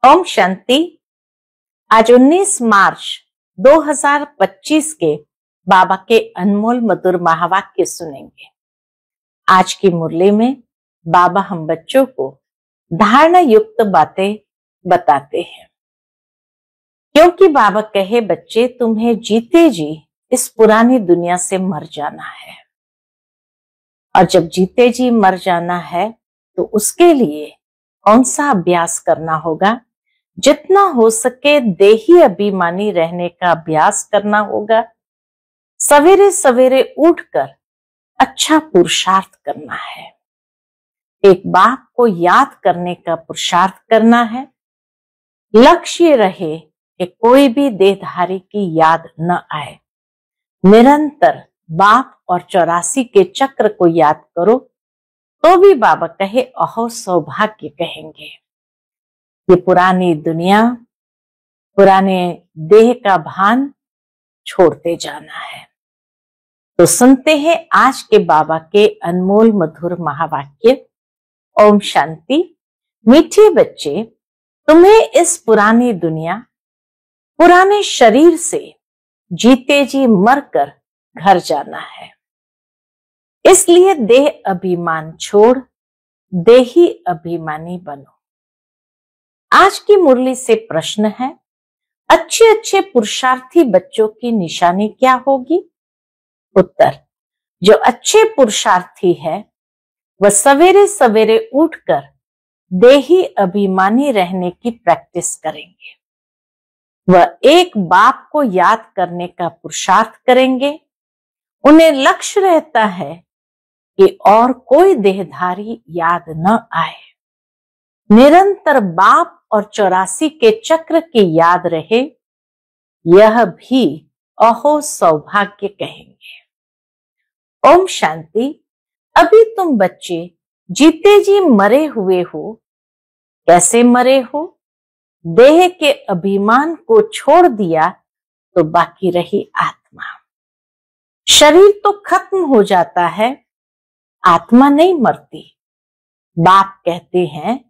ओम शांति। आज 19 मार्च 2025 के बाबा के अनमोल मधुर महावाक्य सुनेंगे। आज की मुरली में बाबा हम बच्चों को धारणा युक्त बातें बताते हैं, क्योंकि बाबा कहे बच्चे तुम्हें जीते जी इस पुरानी दुनिया से मर जाना है, और जब जीते जी मर जाना है तो उसके लिए कौन सा अभ्यास करना होगा। जितना हो सके देही अभिमानी रहने का अभ्यास करना होगा। सवेरे सवेरे उठकर अच्छा पुरुषार्थ करना है। एक बाप को याद करने का पुरुषार्थ करना है। लक्ष्य रहे कि कोई भी देहधारी की याद न आए। निरंतर बाप और 84 के चक्र को याद करो तो भी बाबा कहे अहो सौभाग्य कहेंगे। ये पुरानी दुनिया, पुराने देह का भान छोड़ते जाना है। तो सुनते हैं आज के बाबा के अनमोल मधुर महावाक्य। ओम शांति। मीठे बच्चे, तुम्हें इस पुरानी दुनिया, पुराने शरीर से जीते जी मरकर घर जाना है। इसलिए देह अभिमान छोड़ देही अभिमानी बनो। आज की मुरली से प्रश्न है, अच्छे अच्छे पुरुषार्थी बच्चों की निशानी क्या होगी। उत्तर, जो अच्छे पुरुषार्थी है वह सवेरे सवेरे उठकर देही अभिमानी रहने की प्रैक्टिस करेंगे। वह एक बाप को याद करने का पुरुषार्थ करेंगे। उन्हें लक्ष्य रहता है कि और कोई देहधारी याद न आए। निरंतर बाप और 84 के चक्र की याद रहे, यह भी अहो सौभाग्य कहेंगे। ओम शांति। अभी तुम बच्चे जीते जी मरे हुए हो। कैसे मरे हो? देह के अभिमान को छोड़ दिया तो बाकी रही आत्मा। शरीर तो खत्म हो जाता है, आत्मा नहीं मरती। बाप कहते हैं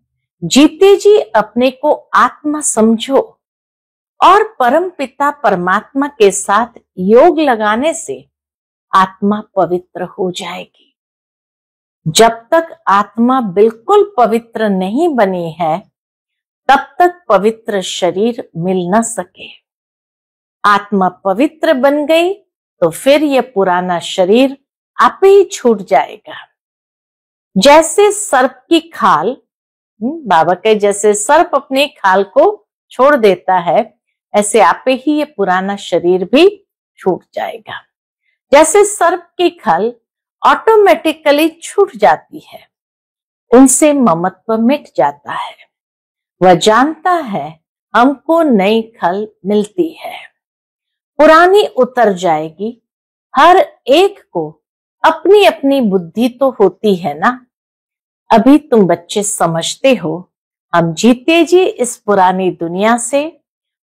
जीते जी अपने को आत्मा समझो और परम पिता परमात्मा के साथ योग लगाने से आत्मा पवित्र हो जाएगी। जब तक आत्मा बिल्कुल पवित्र नहीं बनी है तब तक पवित्र शरीर मिल न सके। आत्मा पवित्र बन गई तो फिर यह पुराना शरीर आप ही छूट जाएगा। जैसे सर्प की खाल, बाबा के जैसे सर्प अपनी खाल को छोड़ देता है, ऐसे आप ही ये पुराना शरीर भी छूट जाएगा। जैसे सर्प की खाल ऑटोमेटिकली छूट जाती है, उनसे ममत्व मिट जाता है। वह जानता है हमको नई खल मिलती है, पुरानी उतर जाएगी। हर एक को अपनी अपनी बुद्धि तो होती है ना। अभी तुम बच्चे समझते हो हम जीते जी इस पुरानी दुनिया से,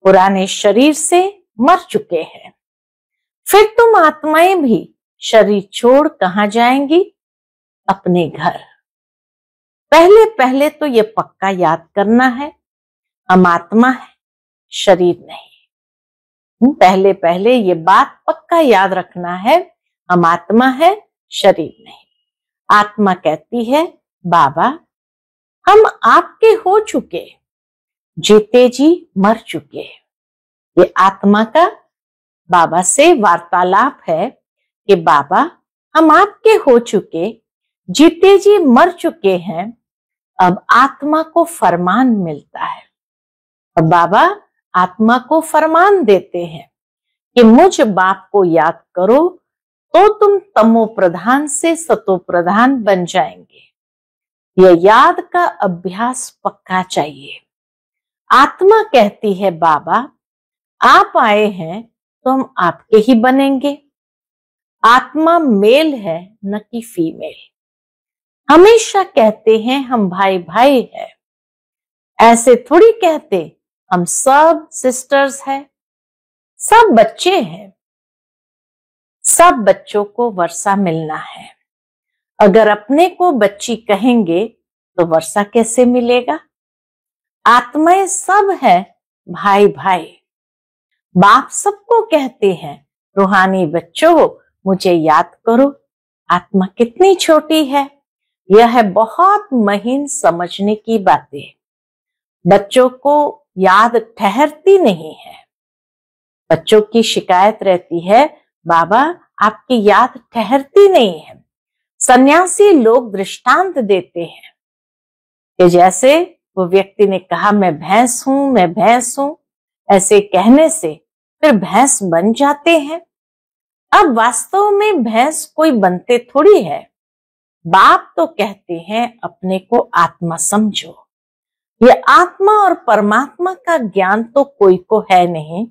पुराने शरीर से मर चुके हैं। फिर तुम आत्माएं भी शरीर छोड़ कहां जाएंगी? अपने घर। पहले पहले तो ये पक्का याद करना है, हम आत्मा है, शरीर नहीं। पहले पहले ये बात पक्का याद रखना है, हम आत्मा है, शरीर नहीं। आत्मा कहती है बाबा हम आपके हो चुके, जीते जी मर चुके। ये आत्मा का बाबा से वार्तालाप है कि बाबा हम आपके हो चुके, जीते जी मर चुके हैं। अब आत्मा को फरमान मिलता है। अब बाबा आत्मा को फरमान देते हैं कि मुझ बाप को याद करो तो तुम तमो प्रधान से सतो प्रधान बन जाएंगे। यह याद का अभ्यास पक्का चाहिए। आत्मा कहती है बाबा आप आए हैं तो हम आपके ही बनेंगे। आत्मा मेल है न कि फीमेल। हमेशा कहते हैं हम भाई भाई है, ऐसे थोड़ी कहते हम सब सिस्टर्स हैं, सब बच्चे हैं। सब बच्चों को वर्षा मिलना है। अगर अपने को बच्ची कहेंगे तो वर्षा कैसे मिलेगा? आत्माएं सब है भाई भाई। बाप सबको कहते हैं, रूहानी बच्चों मुझे याद करो। आत्मा कितनी छोटी है, यह है बहुत महीन समझने की बातें। बच्चों को याद ठहरती नहीं है। बच्चों की शिकायत रहती है, बाबा आपकी याद ठहरती नहीं है। सन्यासी लोग दृष्टांत देते हैं कि जैसे वो व्यक्ति ने कहा मैं भैंस हूं, मैं भैंस हूं, ऐसे कहने से फिर भैंस बन जाते हैं। अब वास्तव में भैंस कोई बनते थोड़ी है। बाप तो कहते हैं अपने को आत्मा समझो। ये आत्मा और परमात्मा का ज्ञान तो कोई को है नहीं,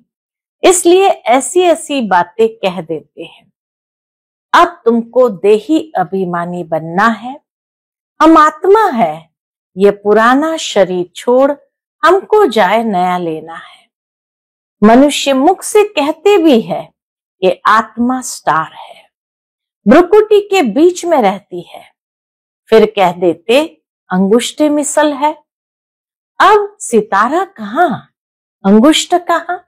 इसलिए ऐसी ऐसी बातें कह देते हैं। अब तुमको देही अभिमानी बनना है। हम आत्मा है, ये पुराना शरीर छोड़ हमको जाए नया लेना है। मनुष्य मुख से कहते भी है कि आत्मा स्टार है, भ्रुकुटी के बीच में रहती है, फिर कह देते अंगुष्ठ मिसल है। अब सितारा कहाँ, अंगुष्ठ कहाँ?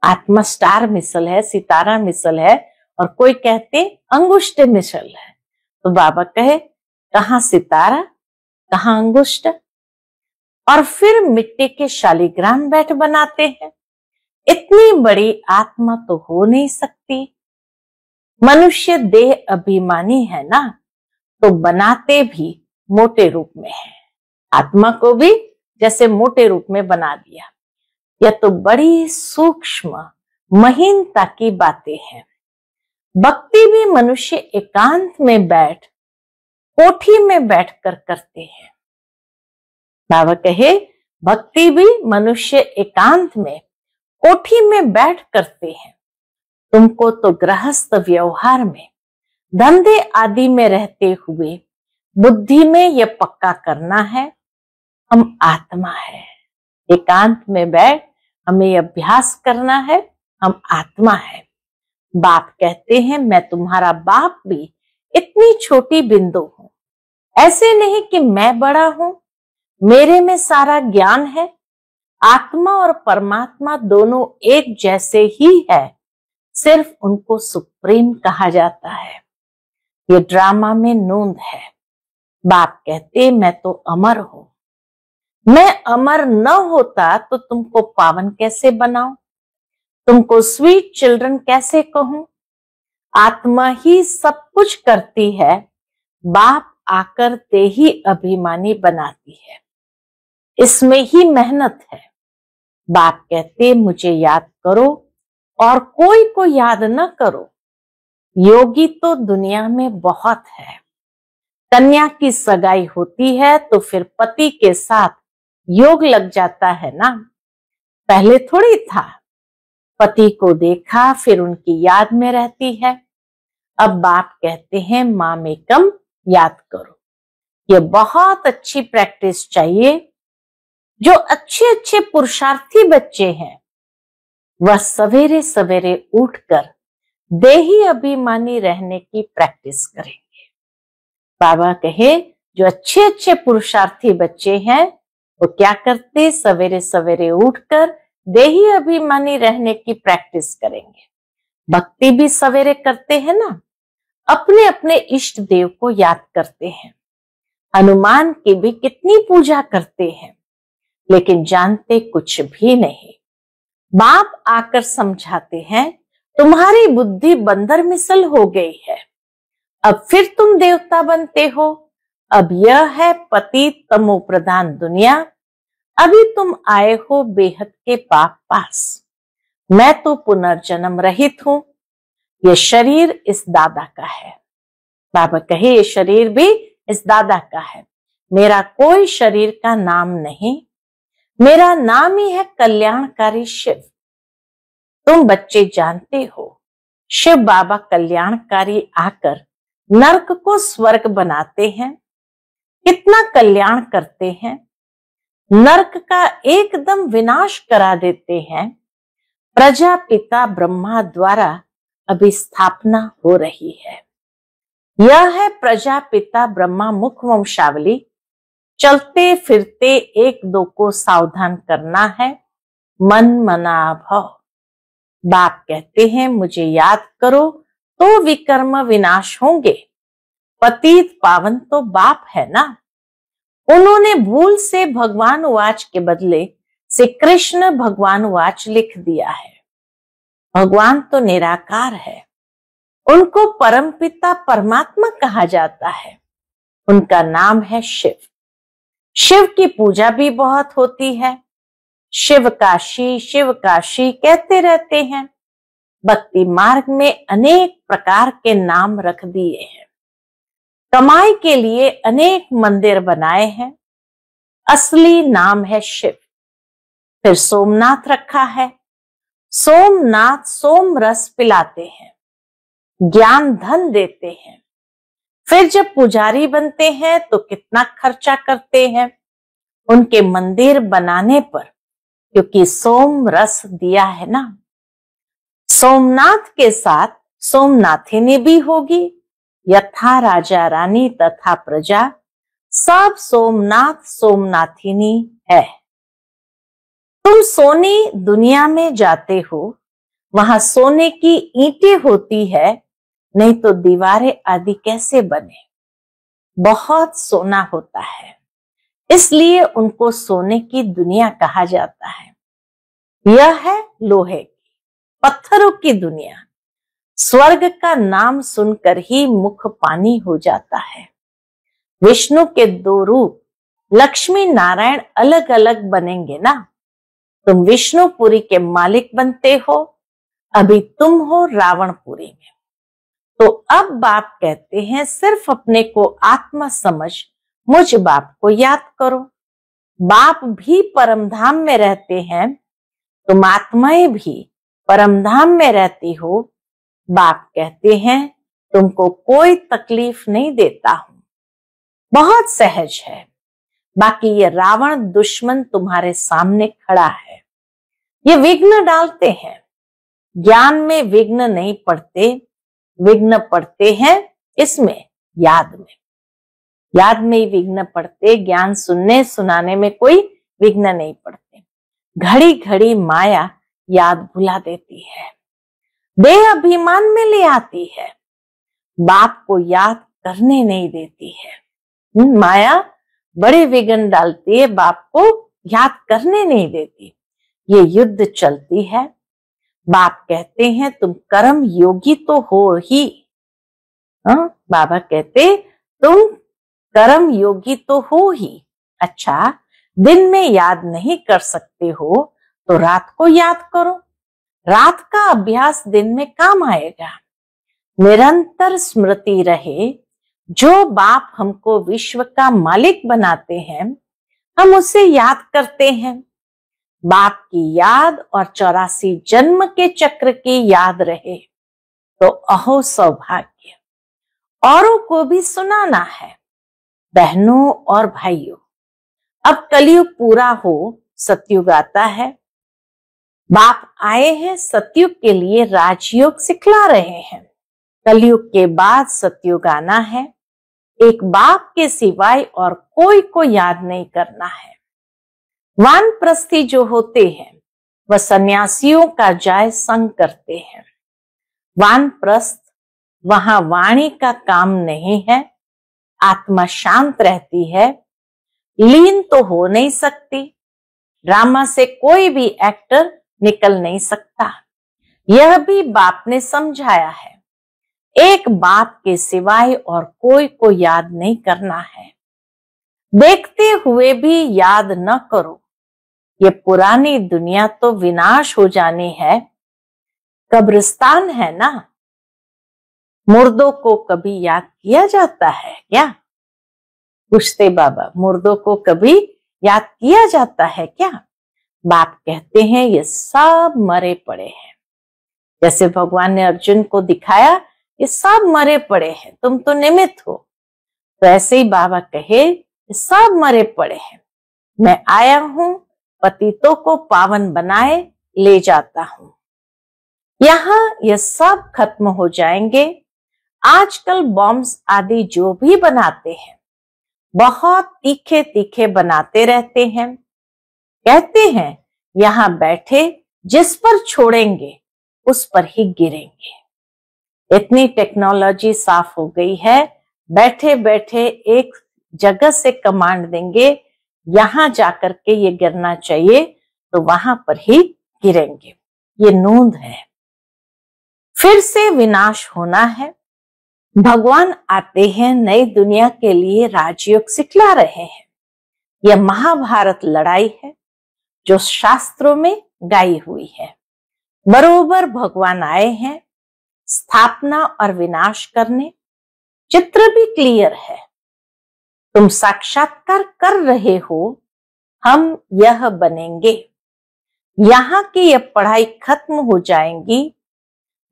आत्मा स्टार मिसल है, सितारा मिसल है, और कोई कहते अंगुष्ठ मिसल है। तो बाबा कहे कहाँ सितारा, कहाँ अंगुष्ठ? और फिर मिट्टी के शालिग्राम बैठ बनाते हैं। इतनी बड़ी आत्मा तो हो नहीं सकती। मनुष्य देह अभिमानी है ना, तो बनाते भी मोटे रूप में है। आत्मा को भी जैसे मोटे रूप में बना दिया। यह तो बड़ी सूक्ष्म महीनता की बातें हैं। भक्ति भी मनुष्य एकांत में बैठ, कोठी में बैठकर करते हैं। बाबा कहे भक्ति भी मनुष्य एकांत में, कोठी में बैठ करते हैं। तुमको तो गृहस्थ व्यवहार में, धंधे आदि में रहते हुए बुद्धि में यह पक्का करना है, हम आत्मा है। एकांत में बैठ हमें अभ्यास करना है, हम आत्मा है। बाप कहते हैं मैं तुम्हारा बाप भी इतनी छोटी बिंदु हूं। ऐसे नहीं कि मैं बड़ा हूं, मेरे में सारा ज्ञान है। आत्मा और परमात्मा दोनों एक जैसे ही है, सिर्फ उनको सुप्रीम कहा जाता है। ये ड्रामा में नूंद है। बाप कहते मैं तो अमर हूं। मैं अमर न होता तो तुमको पावन कैसे बनाऊं, तुमको स्वीट चिल्ड्रन कैसे कहूं? आत्मा ही सब कुछ करती है, बाप आकर देही अभिमानी बनाती है। इसमें ही मेहनत है। बाप कहते मुझे याद करो और कोई को याद न करो। योगी तो दुनिया में बहुत है। कन्या की सगाई होती है तो फिर पति के साथ योग लग जाता है ना। पहले थोड़ी था, पति को देखा फिर उनकी याद में रहती है। अब बाप कहते हैं माँ में कम याद करो। ये बहुत अच्छी प्रैक्टिस चाहिए। जो अच्छे अच्छे पुरुषार्थी बच्चे हैं वह सवेरे सवेरे उठकर देही अभिमानी रहने की प्रैक्टिस करेंगे। बाबा कहे जो अच्छे अच्छे पुरुषार्थी बच्चे हैं वो क्या करते, सवेरे सवेरे उठकर देही अभिमानी रहने की प्रैक्टिस करेंगे। भक्ति भी सवेरे करते हैं ना, अपने अपने इष्ट देव को याद करते हैं। हनुमान की भी कितनी पूजा करते हैं, लेकिन जानते कुछ भी नहीं। बाप आकर समझाते हैं तुम्हारी बुद्धि बंदर मिसल हो गई है, अब फिर तुम देवता बनते हो। अब यह है पति तमो प्रधान दुनिया, अभी तुम आए हो बेहद के पाप पास। मैं तो पुनर्जन्म रहित हूं। ये शरीर इस दादा का है। बाबा कहे ये शरीर भी इस दादा का है। मेरा कोई शरीर का नाम नहीं, मेरा नाम ही है कल्याणकारी शिव। तुम बच्चे जानते हो शिव बाबा कल्याणकारी आकर नरक को स्वर्ग बनाते हैं, कितना कल्याण करते हैं। नरक का एकदम विनाश करा देते हैं। प्रजापिता ब्रह्मा द्वारा अभी स्थापना हो रही है। यह है प्रजापिता ब्रह्मा मुख वंशावली। चलते फिरते एक दो को सावधान करना है, मन मना भव। बाप कहते हैं मुझे याद करो तो विकर्म विनाश होंगे। पतित पावन तो बाप है ना। उन्होंने भूल से भगवान वाच के बदले से कृष्ण भगवान वाच लिख दिया है। भगवान तो निराकार है, उनको परमपिता परमात्मा कहा जाता है। उनका नाम है शिव। शिव की पूजा भी बहुत होती है। शिव काशी कहते रहते हैं। भक्ति मार्ग में अनेक प्रकार के नाम रख दिए हैं। कमाई के लिए अनेक मंदिर बनाए हैं। असली नाम है शिव। फिर सोमनाथ रखा है। सोमनाथ सोम रस पिलाते हैं, ज्ञान धन देते हैं। फिर जब पुजारी बनते हैं तो कितना खर्चा करते हैं उनके मंदिर बनाने पर, क्योंकि सोम रस दिया है ना। सोमनाथ के साथ सोमनाथिनी भी होगी। यथा राजा रानी तथा प्रजा, सब सोमनाथ सोमनाथिनी है। तुम सोनी दुनिया में जाते हो, वहां सोने की ईंटें होती है, नहीं तो दीवारें आदि कैसे बने। बहुत सोना होता है, इसलिए उनको सोने की दुनिया कहा जाता है। यह है लोहे की, पत्थरों की दुनिया। स्वर्ग का नाम सुनकर ही मुख पानी हो जाता है। विष्णु के दो रूप लक्ष्मी नारायण अलग अलग बनेंगे ना। तुम विष्णुपुरी के मालिक बनते हो, अभी तुम हो रावणपुरी में। तो अब बाप कहते हैं सिर्फ अपने को आत्मा समझ मुझ बाप को याद करो। बाप भी परमधाम में रहते हैं, तुम आत्माएं भी परमधाम में रहती हो। बाप कहते हैं तुमको कोई तकलीफ नहीं देता हूं, बहुत सहज है। बाकी ये रावण दुश्मन तुम्हारे सामने खड़ा है, ये विघ्न डालते हैं। ज्ञान में विघ्न नहीं पड़ते, विघ्न पड़ते हैं इसमें याद में। याद में ही विघ्न पड़ते, ज्ञान सुनने सुनाने में कोई विघ्न नहीं पड़ते। घड़ी घड़ी माया याद भुला देती है, देह अभिमान में ले आती है, बाप को याद करने नहीं देती है। माया बड़े विघ्न डालती है, बाप को याद करने नहीं देती। ये युद्ध चलती है। बाप कहते हैं तुम कर्म योगी तो हो ही। बाबा कहते तुम कर्म योगी तो हो ही। अच्छा, दिन में याद नहीं कर सकते हो तो रात को याद करो। रात का अभ्यास दिन में काम आएगा। निरंतर स्मृति रहे। जो बाप हमको विश्व का मालिक बनाते हैं, हम उसे याद करते हैं। बाप की याद और 84 जन्म के चक्र की याद रहे तो अहो सौभाग्य। औरों को भी सुनाना है। बहनों और भाइयों, अब कलयुग पूरा हो, सतयुग आता है। बाप आए हैं सतयुग के लिए, राजयोग सिखला रहे हैं। कलयुग के बाद सतयुग आना है। एक बाप के सिवाय और कोई को याद नहीं करना है। वानप्रस्थी जो होते हैं वह सन्यासियों का जाय संग करते हैं। वानप्रस्थ, वहां वाणी का काम नहीं है, आत्मा शांत रहती है, लीन तो हो नहीं सकती। ड्रामा से कोई भी एक्टर निकल नहीं सकता। यह भी बाप ने समझाया है। एक बाप के सिवाय और कोई को याद नहीं करना है। देखते हुए भी याद न करो। ये पुरानी दुनिया तो विनाश हो जानी है, कब्रिस्तान है ना। मुर्दों को कभी याद किया जाता है क्या? पूछते बाबा, मुर्दों को कभी याद किया जाता है क्या? बाप कहते हैं ये सब मरे पड़े हैं। जैसे भगवान ने अर्जुन को दिखाया, ये सब मरे पड़े हैं, तुम तो निमित्त हो। तो ऐसे ही बाबा कहे ये सब मरे पड़े हैं, मैं आया हूं पतितों को पावन बनाए ले जाता हूं। यहां ये सब खत्म हो जाएंगे। आजकल बॉम्ब्स आदि जो भी बनाते हैं बहुत तीखे तीखे बनाते रहते हैं। कहते हैं यहाँ बैठे जिस पर छोड़ेंगे उस पर ही गिरेंगे। इतनी टेक्नोलॉजी साफ हो गई है, बैठे बैठे एक जगह से कमांड देंगे यहां जाकर के ये गिरना चाहिए तो वहां पर ही गिरेंगे। ये नूंद है। फिर से विनाश होना है। भगवान आते हैं, नई दुनिया के लिए राजयोग सिखला रहे हैं। यह महाभारत लड़ाई है जो शास्त्रों में गाई हुई है। बरोबर भगवान आए हैं स्थापना और विनाश करने। चित्र भी क्लियर है। तुम साक्षात्कार कर रहे हो, हम यह बनेंगे। यहां की यह पढ़ाई खत्म हो जाएंगी,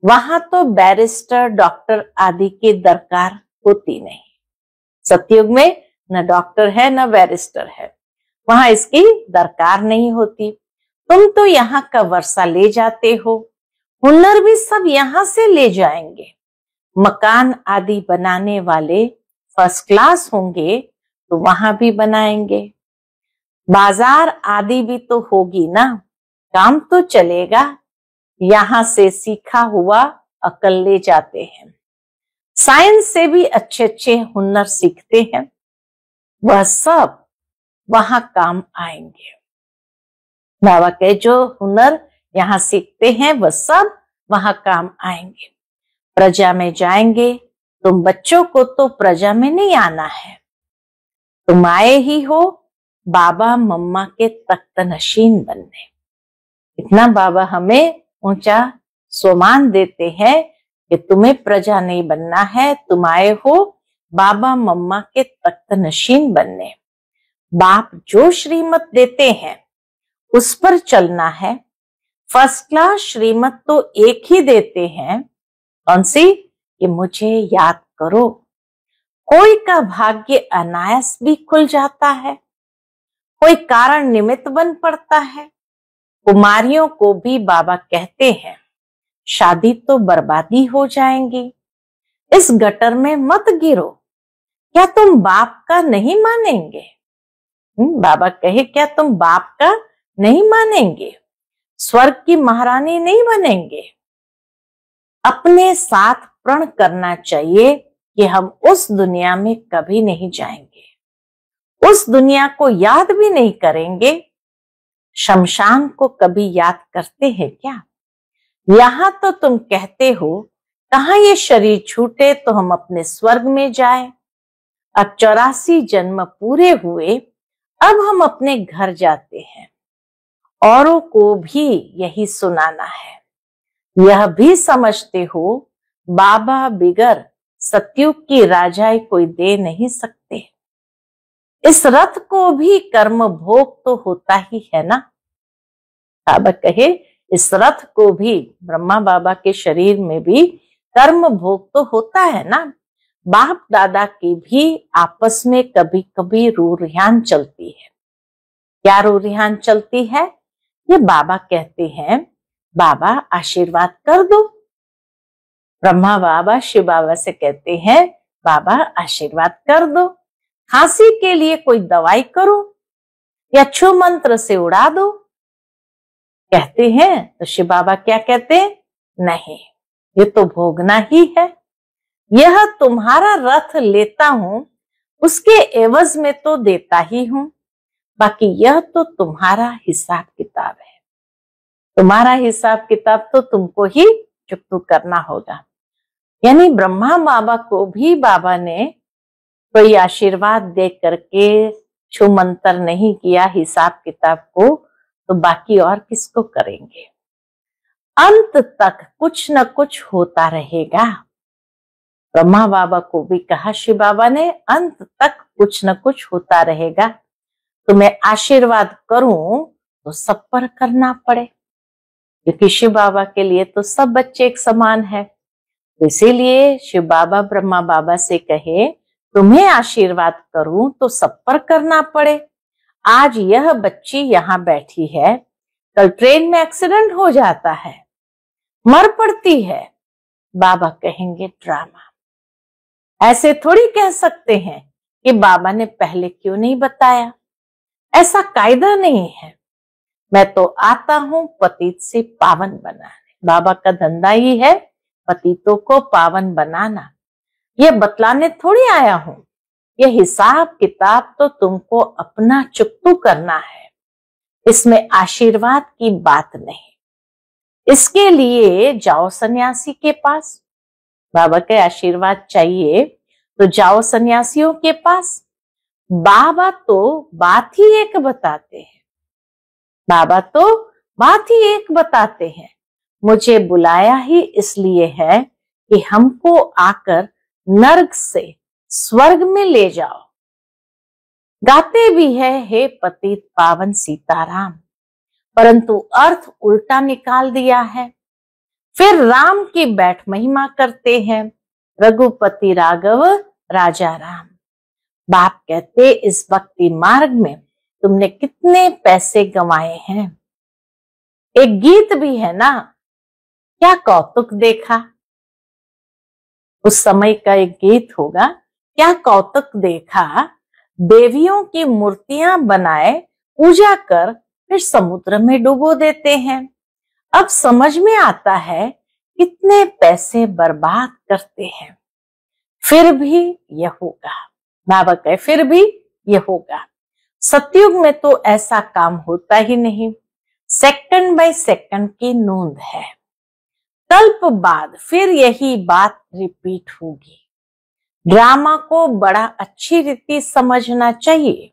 वहां तो बैरिस्टर डॉक्टर आदि की दरकार होती नहीं। सतयुग में न डॉक्टर है न बैरिस्टर है, वहां इसकी दरकार नहीं होती। तुम तो यहाँ का वर्षा ले जाते हो, हुनर भी सब यहां से ले जाएंगे। मकान आदि बनाने वाले फर्स्ट क्लास होंगे तो वहां भी बनाएंगे। बाजार आदि भी तो होगी ना, काम तो चलेगा। यहां से सीखा हुआ अकल ले जाते हैं। साइंस से भी अच्छे अच्छे हुनर सीखते हैं, वह सब वहां काम आएंगे। बाबा के जो हुनर यहाँ सीखते हैं वह सब वहां काम आएंगे। प्रजा में जाएंगे। तुम बच्चों को तो प्रजा में नहीं आना है, तुम आए ही हो बाबा मम्मा के तख्त नशीन बनने। इतना बाबा हमें ऊंचा सम्मान देते हैं कि तुम्हें प्रजा नहीं बनना है, तुम आए हो बाबा मम्मा के तख्त नशीन बनने। बाप जो श्रीमत देते हैं उस पर चलना है। फर्स्ट क्लास श्रीमत तो एक ही देते हैं, कौन सी? कि मुझे याद करो। कोई का भाग्य अनायास भी खुल जाता है, कोई कारण निमित्त बन पड़ता है। कुमारियों को भी बाबा कहते हैं शादी तो बर्बादी हो जाएंगी, इस गटर में मत गिरो। क्या तुम बाप का नहीं मानेंगे? बाबा कहे क्या तुम बाप का नहीं मानेंगे? स्वर्ग की महारानी नहीं बनेंगे? अपने साथ प्रण करना चाहिए कि हम उस दुनिया में कभी नहीं जाएंगे, उस दुनिया को याद भी नहीं करेंगे। शमशान को कभी याद करते हैं क्या? यहां तो तुम कहते हो कहां ये शरीर छूटे तो हम अपने स्वर्ग में जाए। अब 84 जन्म पूरे हुए, अब हम अपने घर जाते हैं। औरों को भी यही सुनाना है। यह भी समझते हो बाबा बिगर सतयुग की राजाई कोई दे नहीं सकते। इस रथ को भी कर्म भोग तो होता ही है ना। बाबा कहे इस रथ को भी, ब्रह्मा बाबा के शरीर में भी कर्म भोग तो होता है ना। बाप दादा की भी आपस में कभी कभी रूरियान चलती है। क्या रूरियान चलती है? ये बाबा कहते हैं बाबा आशीर्वाद कर दो। ब्रह्मा बाबा शिव बाबा से कहते हैं बाबा आशीर्वाद कर दो। खांसी के लिए कोई दवाई करो या छू मंत्र से उड़ा दो। कहते हैं तो शिव बाबा क्या कहते हैं? नहीं, ये तो भोगना ही है। यह तुम्हारा रथ लेता हूं, उसके एवज में तो देता ही हूं, बाकी यह तो तुम्हारा हिसाब किताब है। तुम्हारा हिसाब किताब तो तुमको ही चुकता करना होगा। यानी ब्रह्मा बाबा को भी बाबा ने कोई आशीर्वाद दे करके छू मंत्र नहीं किया हिसाब किताब को, तो बाकी और किसको करेंगे? अंत तक कुछ न कुछ होता रहेगा। ब्रह्मा बाबा को भी कहा शिव बाबा ने अंत तक कुछ न कुछ होता रहेगा। तो मैं आशीर्वाद करूं तो सब पर करना पड़े, क्योंकि शिव बाबा के लिए तो सब बच्चे एक समान है। तो इसीलिए शिव बाबा ब्रह्मा बाबा से कहे तुम्हें आशीर्वाद करूं तो सब पर करना पड़े। आज यह बच्ची यहाँ बैठी है, कल ट्रेन में एक्सीडेंट हो जाता है, मर पड़ती है, बाबा कहेंगे ड्रामा। ऐसे थोड़ी कह सकते हैं कि बाबा ने पहले क्यों नहीं बताया। ऐसा कायदा नहीं है। मैं तो आता हूं पतित से पावन बनाने। बाबा का धंधा ही है पतितों को पावन बनाना। ये बतलाने थोड़ी आया हूं। ये हिसाब किताब तो तुमको अपना चुकतू करना है। इसमें आशीर्वाद की बात नहीं। इसके लिए जाओ सन्यासी के पास। बाबा के आशीर्वाद चाहिए तो जाओ सन्यासियों के पास। बाबा तो बात ही एक बताते हैं। बाबा तो बात ही एक बताते हैं। मुझे बुलाया ही इसलिए है कि हमको आकर नर्क से स्वर्ग में ले जाओ। गाते भी है हे पतित पावन सीताराम, परंतु अर्थ उल्टा निकाल दिया है। फिर राम की बैठ महिमा करते हैं, रघुपति राघव राजा राम। बाप कहते इस भक्ति मार्ग में तुमने कितने पैसे गंवाए हैं। एक गीत भी है ना, क्या कौतुक देखा। उस समय का एक गीत होगा, क्या कौतुक देखा। देवियों की मूर्तियां बनाए पूजा कर फिर समुद्र में डुबो देते हैं। अब समझ में आता है कितने पैसे बर्बाद करते हैं। फिर भी यह होगा। बाबा कहे फिर भी यह होगा। सतयुग में तो ऐसा काम होता ही नहीं। सेकंड बाय सेकंड की नोंद है। कल्प बाद फिर यही बात रिपीट होगी। ड्रामा को बड़ा अच्छी रीति समझना चाहिए।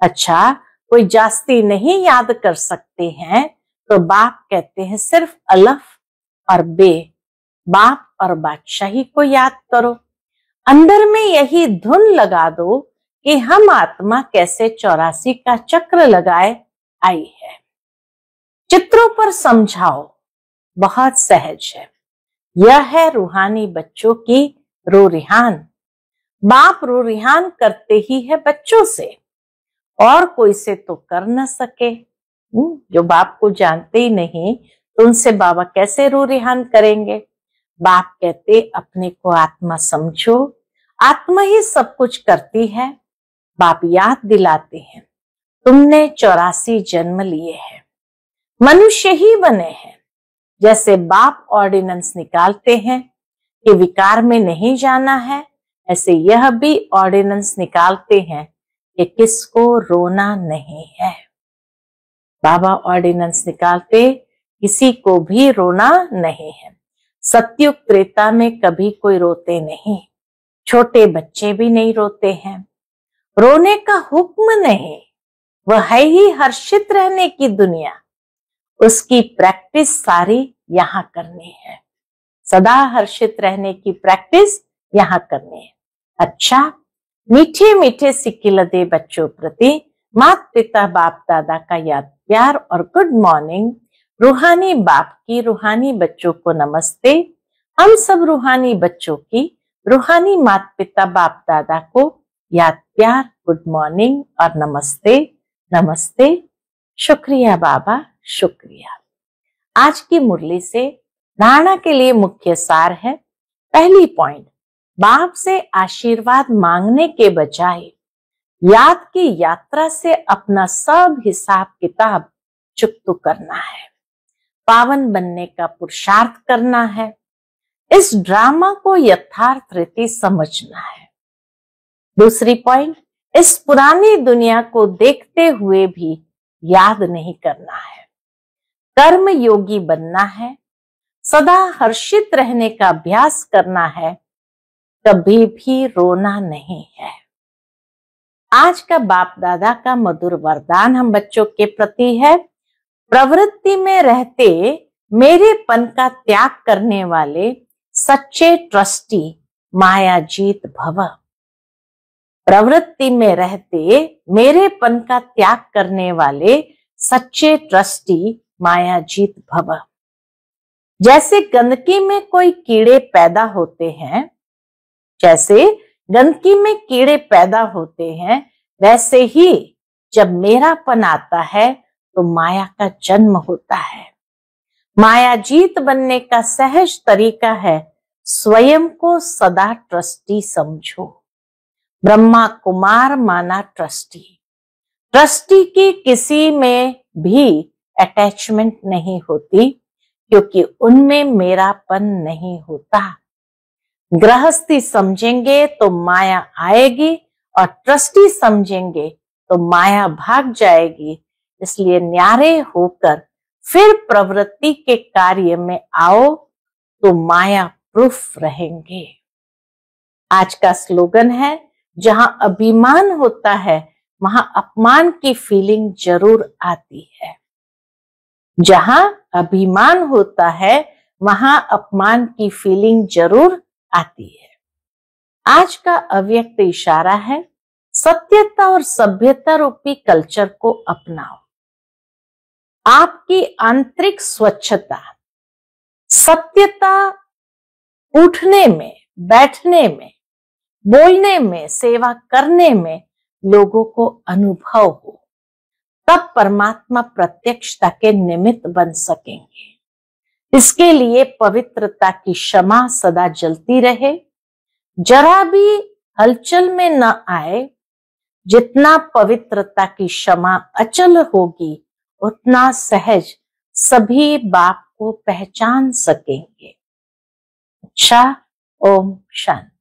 अच्छा, कोई जास्ती नहीं याद कर सकते हैं तो बाप कहते हैं सिर्फ अलफ और बे, बाप और बादशाही को याद करो। अंदर में यही धुन लगा दो कि हम आत्मा कैसे 84 का चक्र लगाए आई है। चित्रों पर समझाओ, बहुत सहज है। यह है रूहानी बच्चों की रूरिहान। बाप रूरिहान करते ही है बच्चों से, और कोई से तो कर न सके। जो बाप को जानते ही नहीं तो उनसे बाबा कैसे रूरिहान करेंगे। बाप कहते अपने को आत्मा समझो, आत्मा ही सब कुछ करती है। बाप याद दिलाते हैं तुमने 84 जन्म लिए हैं, मनुष्य ही बने हैं। जैसे बाप ऑर्डिनेंस निकालते हैं कि विकार में नहीं जाना है, ऐसे यह भी ऑर्डिनेंस निकालते हैं कि किसको रोना नहीं है। बाबा ऑर्डिनेंस निकालते किसी को भी रोना नहीं है। सतयुग त्रेता में कभी कोई रोते नहीं, छोटे बच्चे भी नहीं रोते हैं। रोने का हुक्म नहीं, वह है ही हर्षित रहने की दुनिया। उसकी प्रैक्टिस सारी यहाँ करनी है। सदा हर्षित रहने की प्रैक्टिस यहाँ करनी है। अच्छा, मीठे मीठे सिक्किलदे बच्चों प्रति माता पिता बाप दादा का याद प्यार और गुड मॉर्निंग। रूहानी बाप की रूहानी बच्चों को नमस्ते। हम सब रूहानी बच्चों की रूहानी माता पिता बाप दादा को याद प्यार, गुड मॉर्निंग और नमस्ते नमस्ते। शुक्रिया बाबा, शुक्रिया। आज की मुरली से धारणा के लिए मुख्य सार है। पहली पॉइंट, बाप से आशीर्वाद मांगने के बजाय याद की यात्रा से अपना सब हिसाब किताब चुकता करना है। पावन बनने का पुरुषार्थ करना है। इस ड्रामा को यथार्थ रीति समझना है। दूसरी पॉइंट, इस पुरानी दुनिया को देखते हुए भी याद नहीं करना है। कर्म योगी बनना है। सदा हर्षित रहने का अभ्यास करना है। कभी भी रोना नहीं है। आज का बाप दादा का मधुर वरदान हम बच्चों के प्रति है, प्रवृत्ति में रहते मेरेपन का त्याग करने वाले सच्चे ट्रस्टी माया जीत भव। प्रवृत्ति में रहते मेरेपन का त्याग करने वाले सच्चे ट्रस्टी माया जीत भव। जैसे गंदगी में कोई कीड़े पैदा होते हैं, जैसे गंदगी में कीड़े पैदा होते हैं, वैसे ही जब मेरापन आता है तो माया का जन्म होता है। माया जीत बनने का सहज तरीका है स्वयं को सदा ट्रस्टी समझो। ब्रह्मा कुमार माना ट्रस्टी। ट्रस्टी की किसी में भी अटैचमेंट नहीं होती, क्योंकि उनमें मेरापन नहीं होता। गृहस्थी समझेंगे तो माया आएगी और ट्रस्टी समझेंगे तो माया भाग जाएगी। इसलिए न्यारे होकर फिर प्रवृत्ति के कार्य में आओ तो माया प्रूफ रहेंगे। आज का स्लोगन है, जहां अभिमान होता है वहां अपमान की फीलिंग जरूर आती है। जहां अभिमान होता है वहां अपमान की फीलिंग जरूर आती है। आज का अव्यक्त इशारा है, सत्यता और सभ्यता रूपी कल्चर को अपनाओ। आपकी आंतरिक स्वच्छता, सत्यता उठने में, बैठने में, बोलने में, सेवा करने में लोगों को अनुभव हो, तब परमात्मा प्रत्यक्षता के निमित्त बन सकेंगे। इसके लिए पवित्रता की क्षमा सदा जलती रहे, जरा भी हलचल में न आए। जितना पवित्रता की क्षमा अचल होगी उतना सहज सभी बाप को पहचान सकेंगे। अच्छा, ओम शांति।